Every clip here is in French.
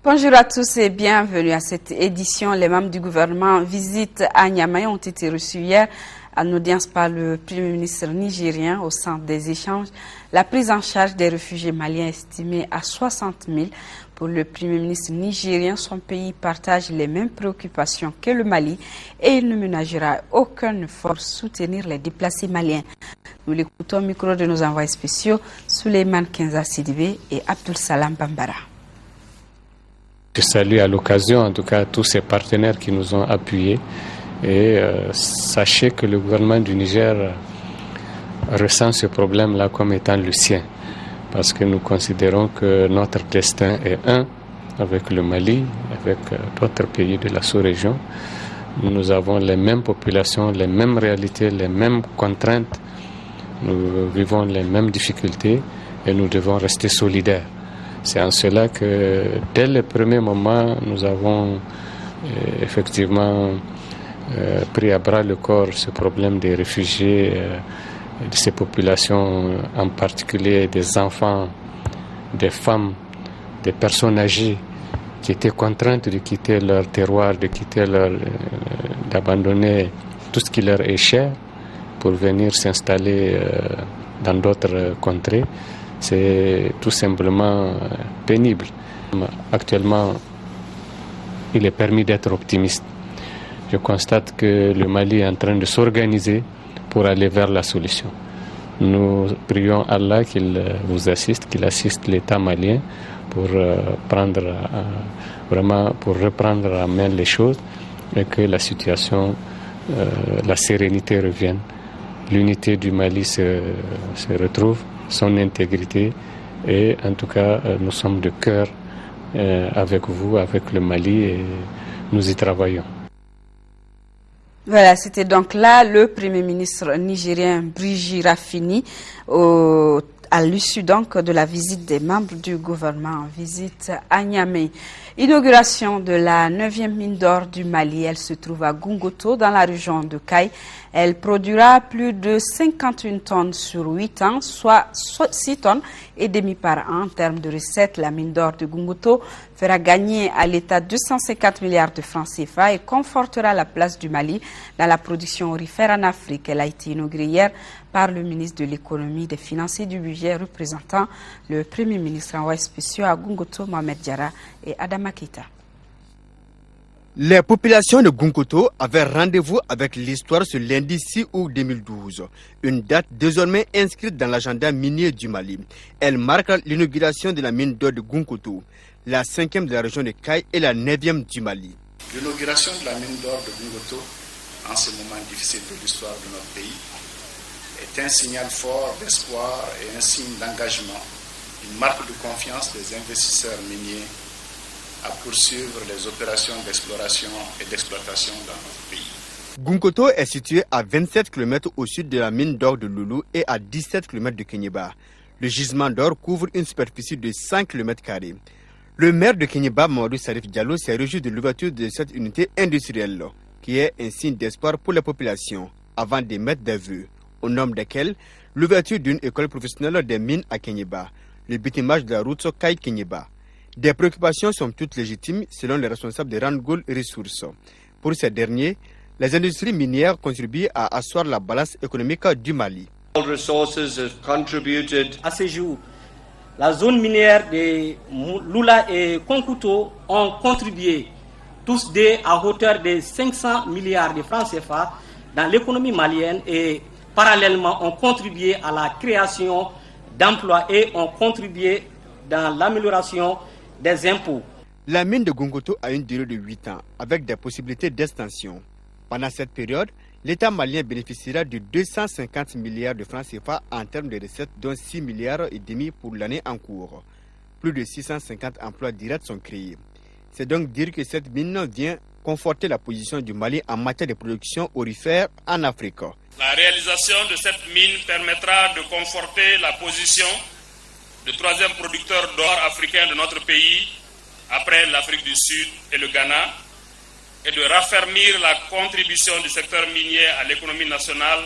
Bonjour à tous et bienvenue à cette édition. Les membres du gouvernement en visite à Niamey ont été reçus hier en audience par le Premier ministre nigérien au centre des échanges. La prise en charge des réfugiés maliens estimée à 60 000. Pour le Premier ministre nigérien, son pays partage les mêmes préoccupations que le Mali et il ne ménagera aucun effort pour soutenir les déplacés maliens. Nous l'écoutons au micro de nos envoyés spéciaux, Souleymane Kenza Sidibé et Abdul Salam Bambara. Je salue à l'occasion, en tout cas, tous ces partenaires qui nous ont appuyés. Et sachez que le gouvernement du Niger ressent ce problème-là comme étant le sien. Parce que nous considérons que notre destin est un avec le Mali, avec d'autres pays de la sous-région. Nous avons les mêmes populations, les mêmes réalités, les mêmes contraintes. Nous vivons les mêmes difficultés et nous devons rester solidaires. C'est en cela que dès le premier moment, nous avons effectivement pris à bras le corps ce problème des réfugiés, de ces populations, en particulier des enfants, des femmes, des personnes âgées qui étaient contraintes de quitter leur terroir, d'abandonner tout ce qui leur est cher pour venir s'installer dans d'autres contrées. C'est tout simplement pénible. Actuellement, il est permis d'être optimiste. Je constate que le Mali est en train de s'organiser pour aller vers la solution. Nous prions Allah qu'il vous assiste, qu'il assiste l'État malien pour reprendre à main les choses et que la situation, la sérénité revienne. L'unité du Mali se retrouve, son intégrité, et en tout cas nous sommes de cœur avec vous, avec le Mali, et nous y travaillons. Voilà, c'était donc là le Premier ministre nigérien Brigitte Raffini à l'issue donc de la visite des membres du gouvernement en visite à Niamey. Inauguration de la 9e mine d'or du Mali. Elle se trouve à Goungoto dans la région de Kaï. Elle produira plus de 51 tonnes sur 8 ans, soit 6 tonnes et demi par an. En termes de recettes, la mine d'or de Goungoto fera gagner à l'État 250 milliards de francs CFA et confortera la place du Mali dans la production aurifère en Afrique. Elle a été inaugurée hier par le ministre de l'économie, des finances et du budget, représentant le Premier ministre envoyé spéciaux à Goungoto, Mohamed Diarra et Adama Keita. Les populations de Goungoto avaient rendez-vous avec l'histoire ce lundi 6 août 2012, une date désormais inscrite dans l'agenda minier du Mali. Elle marque l'inauguration de la mine d'or de Goungoto, la 5e de la région de Kaï et la 9e du Mali. L'inauguration de la mine d'or de Goungoto, en ce moment difficile de l'histoire de notre pays, est un signal fort d'espoir et un signe d'engagement, une marque de confiance des investisseurs miniers à poursuivre les opérations d'exploration et d'exploitation dans notre pays. Goungoto est situé à 27 km au sud de la mine d'or de Loulou et à 17 km de Kéniéba. Le gisement d'or couvre une superficie de 100 km². Le maire de Kéniéba, Mamadou Sarif Diallo, s'est réjoui de l'ouverture de cette unité industrielle, qui est un signe d'espoir pour la population, avant d'émettre des vœux, au nombre desquels l'ouverture d'une école professionnelle des mines à Kéniéba, le bitumage de la route Kaï-Kéniéba. Des préoccupations sont toutes légitimes selon les responsables de Randgold Resources. Pour ces derniers, les industries minières contribuent à asseoir la balance économique du Mali. À ce jour, la zone minière de Lula et Konkouto ont contribué tous deux à hauteur de 500 milliards de francs CFA dans l'économie malienne et parallèlement ont contribué à la création d'emplois et ont contribué dans l'amélioration des impôts. La mine de Goungoto a une durée de 8 ans avec des possibilités d'extension. Pendant cette période, l'État malien bénéficiera de 250 milliards de francs CFA en termes de recettes, dont 6 milliards et demi pour l'année en cours. Plus de 650 emplois directs sont créés. C'est donc dire que cette mine vient conforter la position du Mali en matière de production aurifère en Afrique. La réalisation de cette mine permettra de conforter la position de troisième producteur d'or africain de notre pays, après l'Afrique du Sud et le Ghana, est de raffermir la contribution du secteur minier à l'économie nationale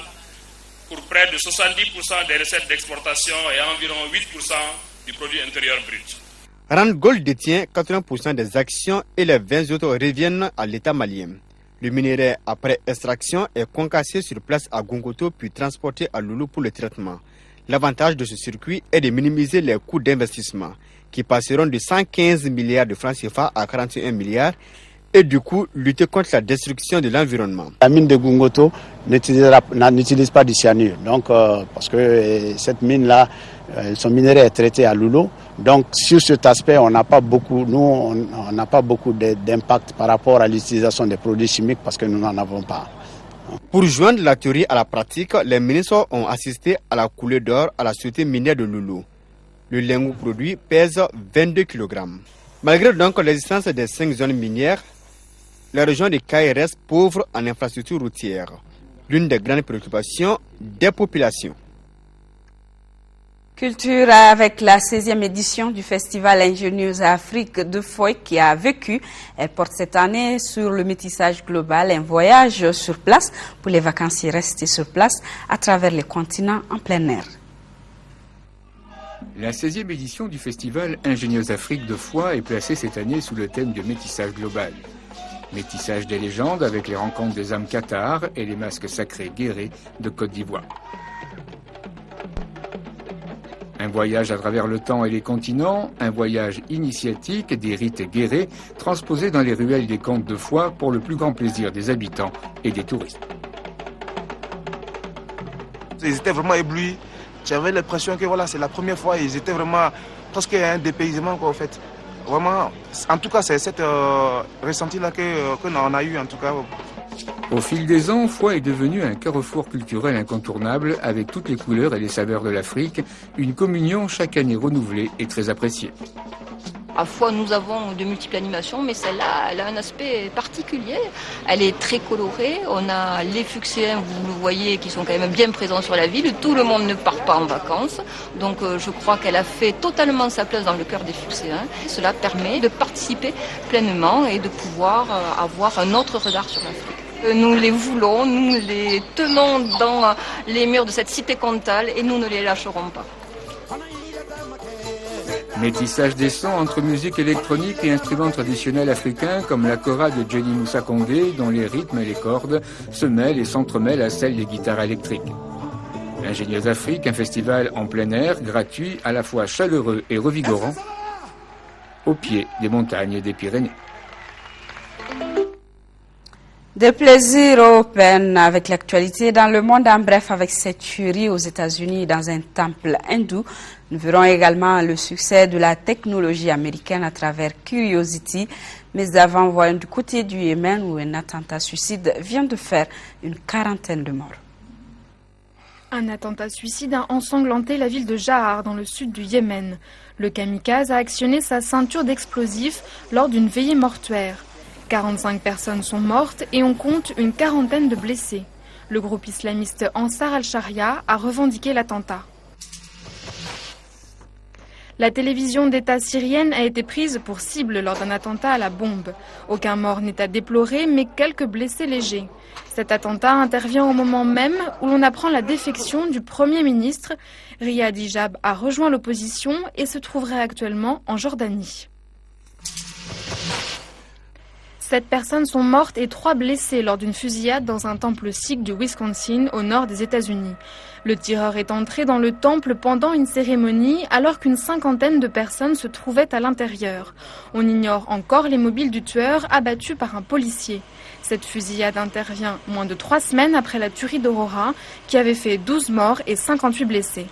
pour près de 70% des recettes d'exportation et environ 8% du produit intérieur brut. Randgold détient 80% des actions et les 20 autres reviennent à l'État malien. Le minerai, après extraction, est concassé sur place à Gongoto puis transporté à Loulou pour le traitement. L'avantage de ce circuit est de minimiser les coûts d'investissement, qui passeront de 115 milliards de francs CFA à 41 milliards, et du coup lutter contre la destruction de l'environnement. La mine de Gongoto n'utilise pas du cyanure, donc parce que cette mine-là, son minerai est traité à Loulou. Donc sur cet aspect, on n'a pas beaucoup d'impact par rapport à l'utilisation des produits chimiques parce que nous n'en avons pas. Pour joindre la théorie à la pratique, les ministres ont assisté à la coulée d'or à la société minière de Loulou. Le lingot produit pèse 22 kg. Malgré donc l'existence des 5 zones minières, la région de Kaï reste pauvre en infrastructures routières, l'une des grandes préoccupations des populations. Culture avec la 16e édition du Festival Ingénieuse Afrique de Foy qui a vécu. Elle porte cette année sur le métissage global, un voyage sur place pour les vacanciers restés sur place à travers les continents en plein air. La 16e édition du Festival Ingénieuse Afrique de Foy est placée cette année sous le thème du métissage global. Métissage des légendes avec les rencontres des âmes cathares et les masques sacrés guérés de Côte d'Ivoire. Un voyage à travers le temps et les continents, un voyage initiatique des rites guérés transposés dans les ruelles des contes de Foy pour le plus grand plaisir des habitants et des touristes. Ils étaient vraiment éblouis. J'avais l'impression que voilà, c'est la première fois. Ils étaient vraiment presque un dépaysement quoi, en fait. Vraiment, en tout cas, c'est cette ressenti-là qu'on a eu en tout cas. Au fil des ans, Foy est devenu un carrefour culturel incontournable avec toutes les couleurs et les saveurs de l'Afrique, une communion chaque année renouvelée et très appréciée. À Foy, nous avons de multiples animations, mais celle-là, elle a un aspect particulier. Elle est très colorée. On a les Fuxéens, vous le voyez, qui sont quand même bien présents sur la ville. Tout le monde ne part pas en vacances. Donc je crois qu'elle a fait totalement sa place dans le cœur des Fuxéens. Cela permet de participer pleinement et de pouvoir avoir un autre regard sur l'Afrique. Nous les voulons, nous les tenons dans les murs de cette cité comtale et nous ne les lâcherons pas. Métissage des sons entre musique électronique et instruments traditionnels africains comme la kora de Jenny Moussa Kondé, dont les rythmes et les cordes se mêlent et s'entremêlent à celles des guitares électriques. Ingénieuse Afrique, un festival en plein air, gratuit, à la fois chaleureux et revigorant, au pied des montagnes des Pyrénées. Des plaisirs européens avec l'actualité dans le monde, en bref avec cette tuerie aux États-Unis dans un temple hindou. Nous verrons également le succès de la technologie américaine à travers Curiosity. Mais avant, voyons du côté du Yémen où un attentat suicide vient de faire une 40aine de morts. Un attentat suicide a ensanglanté la ville de Jahar dans le sud du Yémen. Le kamikaze a actionné sa ceinture d'explosifs lors d'une veillée mortuaire. 45 personnes sont mortes et on compte une 40aine de blessés. Le groupe islamiste Ansar al-Sharia a revendiqué l'attentat. La télévision d'État syrienne a été prise pour cible lors d'un attentat à la bombe. Aucun mort n'est à déplorer, mais quelques blessés légers. Cet attentat intervient au moment même où l'on apprend la défection du Premier ministre. Riyad Hijab a rejoint l'opposition et se trouverait actuellement en Jordanie. 7 personnes sont mortes et 3 blessées lors d'une fusillade dans un temple sikh du Wisconsin au nord des États-Unis. Le tireur est entré dans le temple pendant une cérémonie alors qu'une 50aine de personnes se trouvaient à l'intérieur. On ignore encore les mobiles du tueur abattu par un policier. Cette fusillade intervient moins de 3 semaines après la tuerie d'Aurora qui avait fait 12 morts et 58 blessés.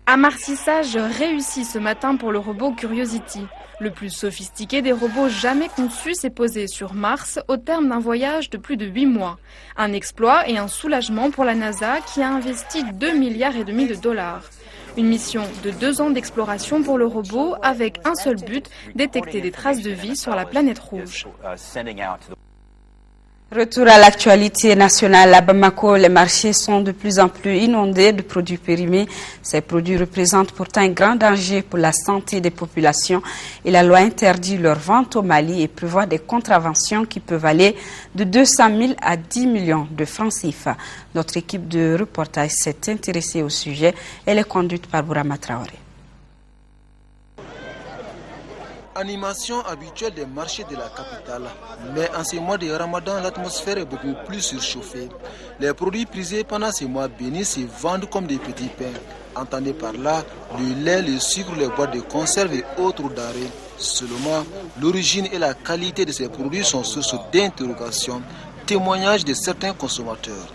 Amartissage réussi ce matin pour le robot Curiosity. Le plus sophistiqué des robots jamais conçus s'est posé sur Mars au terme d'un voyage de plus de 8 mois. Un exploit et un soulagement pour la NASA qui a investi 2,5 milliards de dollars. Une mission de 2 ans d'exploration pour le robot avec un seul but, détecter des traces de vie sur la planète rouge. Retour à l'actualité nationale. À Bamako, les marchés sont de plus en plus inondés de produits périmés. Ces produits représentent pourtant un grand danger pour la santé des populations et la loi interdit leur vente au Mali et prévoit des contraventions qui peuvent aller de 200 000 à 10 millions de francs CFA. Notre équipe de reportage s'est intéressée au sujet. Elle est conduite par Bourama Traoré. Animation habituelle des marchés de la capitale. Mais en ces mois de Ramadan, l'atmosphère est beaucoup plus surchauffée. Les produits prisés pendant ces mois bénis se vendent comme des petits pains. Entendez par là le lait, le sucre, les boîtes de conserve et autres denrées. Seulement, l'origine et la qualité de ces produits sont source d'interrogation, témoignage de certains consommateurs.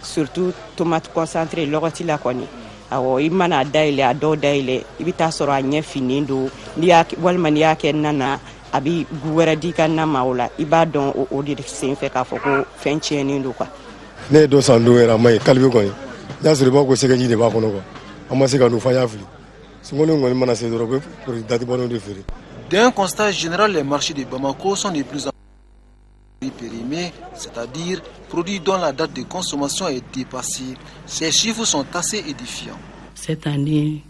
Surtout tomates concentrées, l'oroti la koni. Awo imana daile ado daile ibita soro anye finindo liya walman yake nana abi guweradi kana maula ibadon o di senfe ka foko fencheni ndo kwa ne do sando era mai kalbi ko ya suru ba ko sega ji de ba kono ko amma sega no fanya fili sungone ngoni mana se do robe pour dati bono de fere. D'un constat général, les marchés de Bamako sont de plus en plus périmés, c'est-à-dire produits dont la date de consommation est dépassée. Ces chiffres sont assez édifiants. Cette année,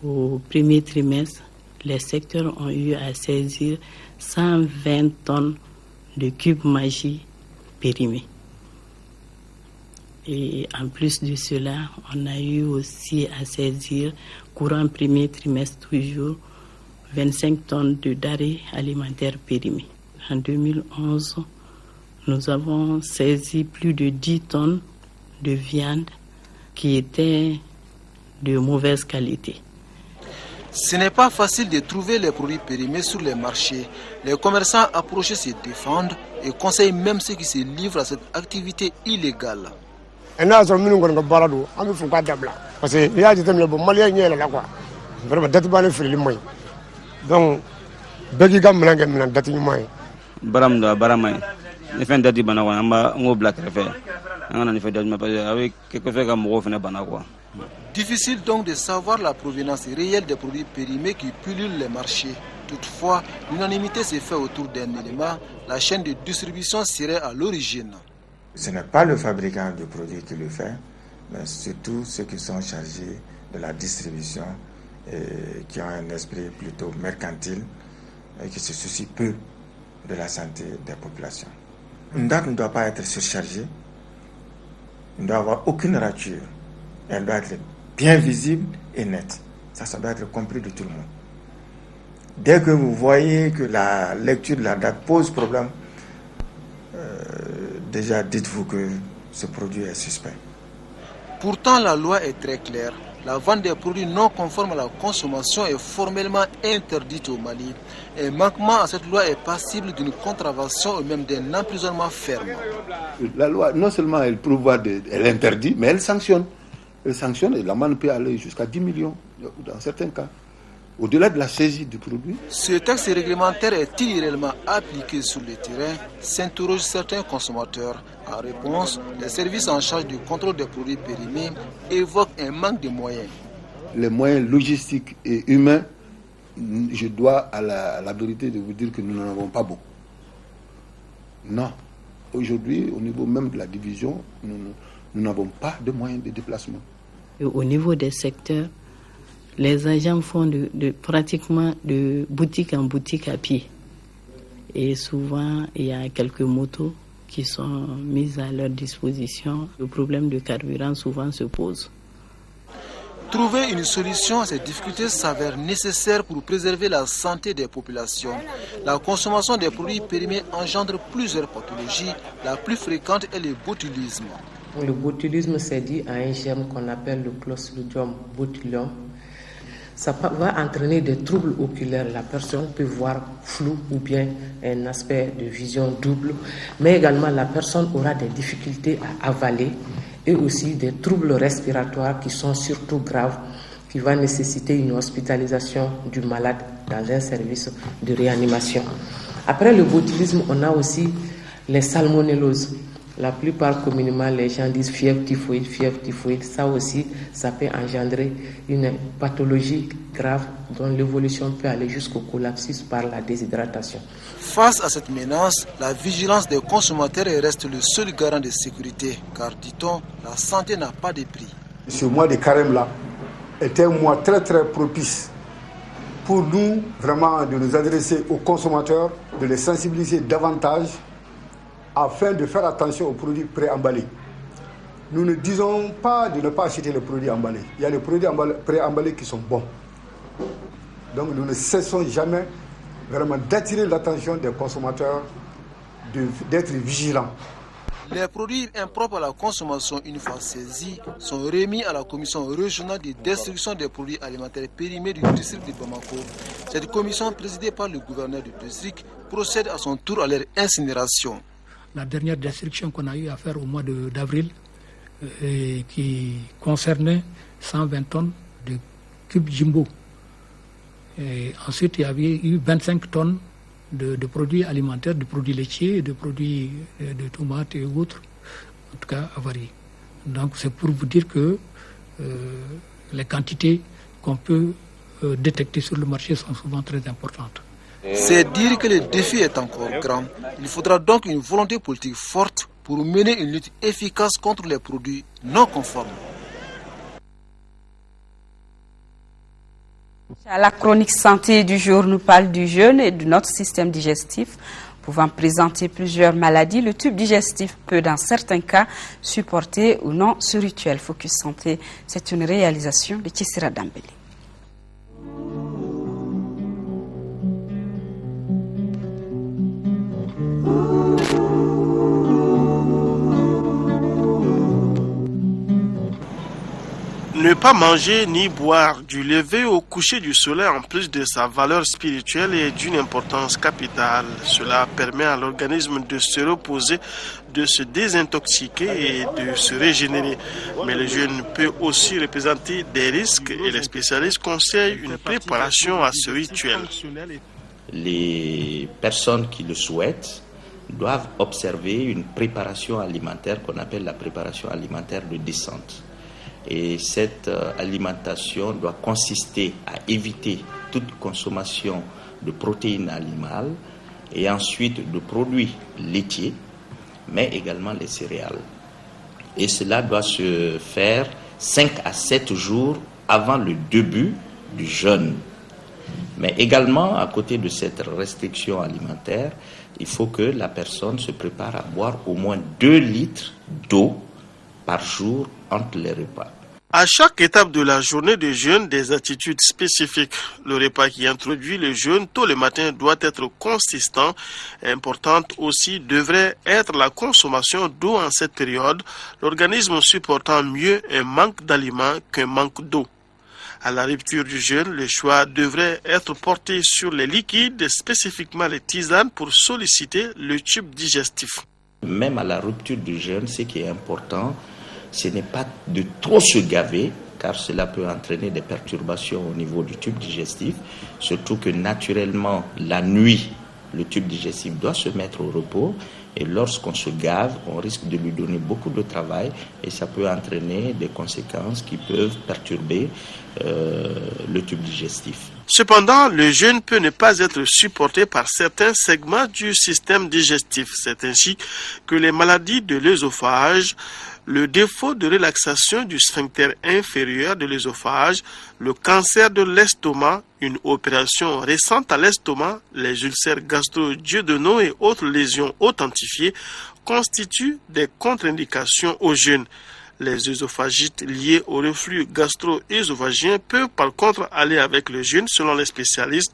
au premier trimestre, les secteurs ont eu à saisir 120 tonnes de cubes magie périmés. Et en plus de cela, on a eu aussi à saisir, courant premier trimestre toujours, 25 tonnes de denrées alimentaires périmées. En 2011, nous avons saisi plus de 10 tonnes de viande qui étaient de mauvaise qualité. Ce n'est pas facile de trouver les produits périmés sur les marchés. Les commerçants approchés se défendent et conseillent même ceux qui se livrent à cette activité illégale. Parce que il y a des gens qui malien là quoi. Vraiment date ba le fili moy. Donc begi gam nanga min date moy. Baram da baramay. Ne fen date bana ko amba ngo black refe. Ngana ne fait date parce que avec quelque fait comme mo fene bana quoi. Difficile donc de savoir la provenance réelle des produits périmés qui pullulent les marchés. Toutefois, l'unanimité s'est faite autour d'un élément, la chaîne de distribution serait à l'origine. Ce n'est pas le fabricant du produit qui le fait, mais surtout ceux qui sont chargés de la distribution et qui ont un esprit plutôt mercantile et qui se soucient peu de la santé des populations. Une date ne doit pas être surchargée, il ne doit avoir aucune rature, elle doit être bien visible et nette. Ça doit être compris de tout le monde. Dès que vous voyez que la lecture de la date pose problème, déjà dites-vous que ce produit est suspect. Pourtant, la loi est très claire. La vente des produits non conformes à la consommation est formellement interdite au Mali. Un manquement à cette loi est passible d'une contravention ou même d'un emprisonnement ferme. La loi, non seulement elle prévoit, elle interdit, mais elle sanctionne. Elle sanctionne et l'amende peut aller jusqu'à 10 millions dans certains cas. Au-delà de la saisie du produit. Ce texte réglementaire est-il réellement appliqué sur le terrain, s'interrogent certains consommateurs. En réponse, les services en charge du contrôle des produits périmés évoquent un manque de moyens. Les moyens logistiques et humains, je dois à la vérité de vous dire que nous n'en avons pas beaucoup. Non. Aujourd'hui, au niveau même de la division, nous n'avons pas de moyens de déplacement. Et au niveau des secteurs, les agents font pratiquement de boutique en boutique à pied. Et souvent, il y a quelques motos qui sont mises à leur disposition. Le problème de carburant souvent se pose. Trouver une solution à ces difficultés s'avère nécessaire pour préserver la santé des populations. La consommation des produits périmés engendre plusieurs pathologies. La plus fréquente est le botulisme. Le botulisme, c'est dû à un germe qu'on appelle le Clostridium botulinum. Ça va entraîner des troubles oculaires. La personne peut voir flou ou bien un aspect de vision double, mais également la personne aura des difficultés à avaler et aussi des troubles respiratoires qui sont surtout graves, qui va nécessiter une hospitalisation du malade dans un service de réanimation. Après le botulisme, on a aussi les salmonelloses. La plupart communément, les gens disent fièvre typhoïde. Ça aussi, ça peut engendrer une pathologie grave dont l'évolution peut aller jusqu'au collapsus par la déshydratation. Face à cette menace, la vigilance des consommateurs reste le seul garant de sécurité, car, dit-on, la santé n'a pas de prix. Ce mois de carême-là était un mois très très propice pour nous, vraiment, de nous adresser aux consommateurs, de les sensibiliser davantage afin de faire attention aux produits préemballés. Nous ne disons pas de ne pas acheter les produits emballés. Il y a les produits préemballés qui sont bons. Donc nous ne cessons jamais vraiment d'attirer l'attention des consommateurs, d'être vigilants. Les produits impropres à la consommation, une fois saisis, sont remis à la commission régionale de destruction des produits alimentaires périmés du district de Bamako. Cette commission, présidée par le gouverneur du district, procède à son tour à leur incinération. La dernière destruction qu'on a eu à faire au mois d'avril, qui concernait 120 tonnes de cubes Jimbo. Et ensuite, il y avait eu 25 tonnes de produits alimentaires, de produits laitiers, de produits de tomates et autres, en tout cas avariés. Donc c'est pour vous dire que les quantités qu'on peut détecter sur le marché sont souvent très importantes. C'est dire que le défi est encore grand. Il faudra donc une volonté politique forte pour mener une lutte efficace contre les produits non conformes. À la chronique santé du jour, nous parle du jeûne et de notre système digestif. Pouvant présenter plusieurs maladies, le tube digestif peut dans certains cas supporter ou non ce rituel. Focus Santé, c'est une réalisation de Tissira Dambélé. Ne pas manger ni boire du lever au coucher du soleil, en plus de sa valeur spirituelle, est d'une importance capitale. Cela permet à l'organisme de se reposer, de se désintoxiquer et de se régénérer. Mais le jeûne peut aussi représenter des risques et les spécialistes conseillent une préparation à ce rituel. Les personnes qui le souhaitent doivent observer une préparation alimentaire qu'on appelle la préparation alimentaire de descente. Et cette alimentation doit consister à éviter toute consommation de protéines animales et ensuite de produits laitiers, mais également les céréales. Et cela doit se faire 5 à 7 jours avant le début du jeûne. Mais également, à côté de cette restriction alimentaire, il faut que la personne se prépare à boire au moins 2 litres d'eau par jour entre les repas. À chaque étape de la journée de jeûne, des attitudes spécifiques. Le repas qui introduit le jeûne tôt le matin doit être consistant. Importante aussi devrait être la consommation d'eau en cette période, l'organisme supportant mieux un manque d'aliments qu'un manque d'eau. À la rupture du jeûne, le choix devrait être porté sur les liquides, spécifiquement les tisanes, pour solliciter le tube digestif. Même à la rupture du jeûne, ce qui est important, ce n'est pas de trop se gaver, car cela peut entraîner des perturbations au niveau du tube digestif, surtout que naturellement, la nuit, le tube digestif doit se mettre au repos, et lorsqu'on se gave, on risque de lui donner beaucoup de travail, et ça peut entraîner des conséquences qui peuvent perturber le tube digestif. Cependant, le jeûne peut ne pas être supporté par certains segments du système digestif. C'est ainsi que les maladies de l'œsophage, le défaut de relaxation du sphincter inférieur de l'œsophage, le cancer de l'estomac, une opération récente à l'estomac, les ulcères gastro-duodénaux et autres lésions authentifiées constituent des contre-indications au jeûne. Les œsophagites liés au reflux gastro-œsophagien peuvent par contre aller avec le jeûne selon les spécialistes,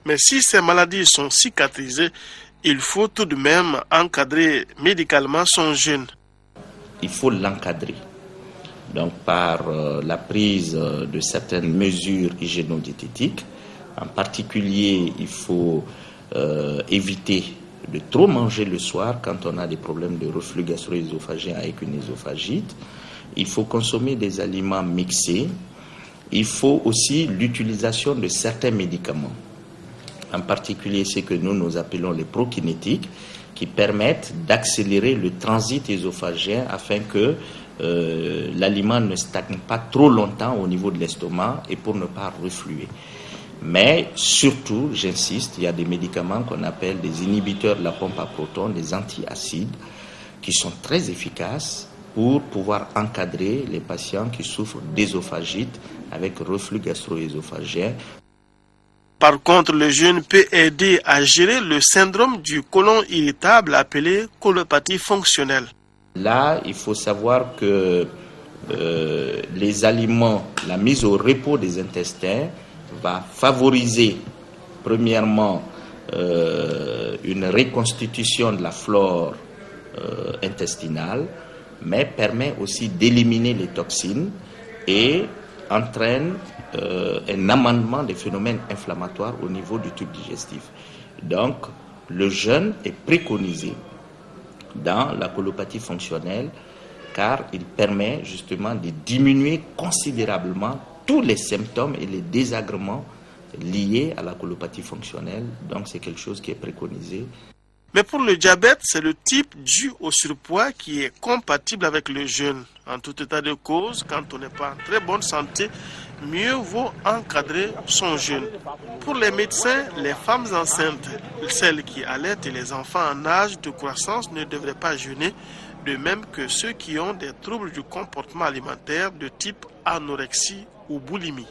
mais si ces maladies sont cicatrisées, il faut tout de même encadrer médicalement son jeûne. Il faut l'encadrer, donc par la prise de certaines mesures hygiéno-diététiques. En particulier, il faut éviter de trop manger le soir quand on a des problèmes de reflux gastro-œsophagien avec une œsophagite. Il faut consommer des aliments mixés. Il faut aussi l'utilisation de certains médicaments. En particulier, ce que nous appelons les prokinétiques, qui permettent d'accélérer le transit œsophagien afin que l'aliment ne stagne pas trop longtemps au niveau de l'estomac et pour ne pas refluer. Mais surtout, j'insiste, il y a des médicaments qu'on appelle des inhibiteurs de la pompe à protons, des antiacides, qui sont très efficaces pour pouvoir encadrer les patients qui souffrent d'œsophagite avec reflux gastro-œsophagien. Par contre, le jeûne peut aider à gérer le syndrome du côlon irritable appelé colopathie fonctionnelle. Là, il faut savoir que les aliments, la mise au repos des intestins va favoriser premièrement une reconstitution de la flore intestinale, mais permet aussi d'éliminer les toxines et entraîne un amendement des phénomènes inflammatoires au niveau du tube digestif. Donc, le jeûne est préconisé dans la colopathie fonctionnelle car il permet justement de diminuer considérablement tous les symptômes et les désagréments liés à la colopathie fonctionnelle. Donc, c'est quelque chose qui est préconisé. Mais pour le diabète, c'est le type dû au surpoids qui est compatible avec le jeûne. En tout état de cause, quand on n'est pas en très bonne santé, mieux vaut encadrer son jeûne. Pour les médecins, les femmes enceintes, celles qui allaitent et les enfants en âge de croissance ne devraient pas jeûner, de même que ceux qui ont des troubles du comportement alimentaire de type anorexie ou boulimie.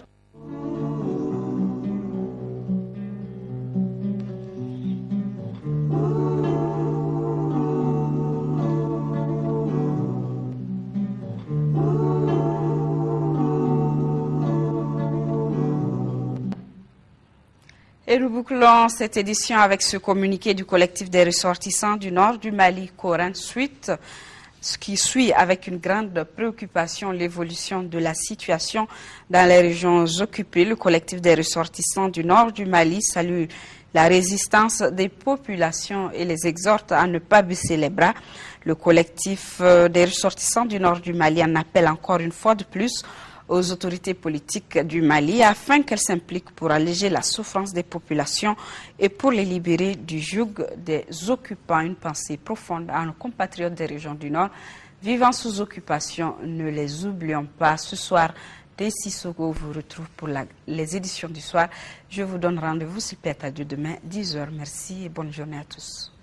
Et nous bouclons cette édition avec ce communiqué du collectif des ressortissants du nord du Mali, Coran Suite, ce qui suit avec une grande préoccupation l'évolution de la situation dans les régions occupées. Le collectif des ressortissants du nord du Mali salue la résistance des populations et les exhorte à ne pas baisser les bras. Le collectif des ressortissants du nord du Mali en appelle encore une fois de plus aux autorités politiques du Mali afin qu'elles s'impliquent pour alléger la souffrance des populations et pour les libérer du joug des occupants. Une pensée profonde à nos compatriotes des régions du Nord vivant sous occupation. Ne les oublions pas. Ce soir, dès Sissoko vous retrouve pour les éditions du soir. Je vous donne rendez-vous s'il plaît à Dieu demain 10h. Merci et bonne journée à tous.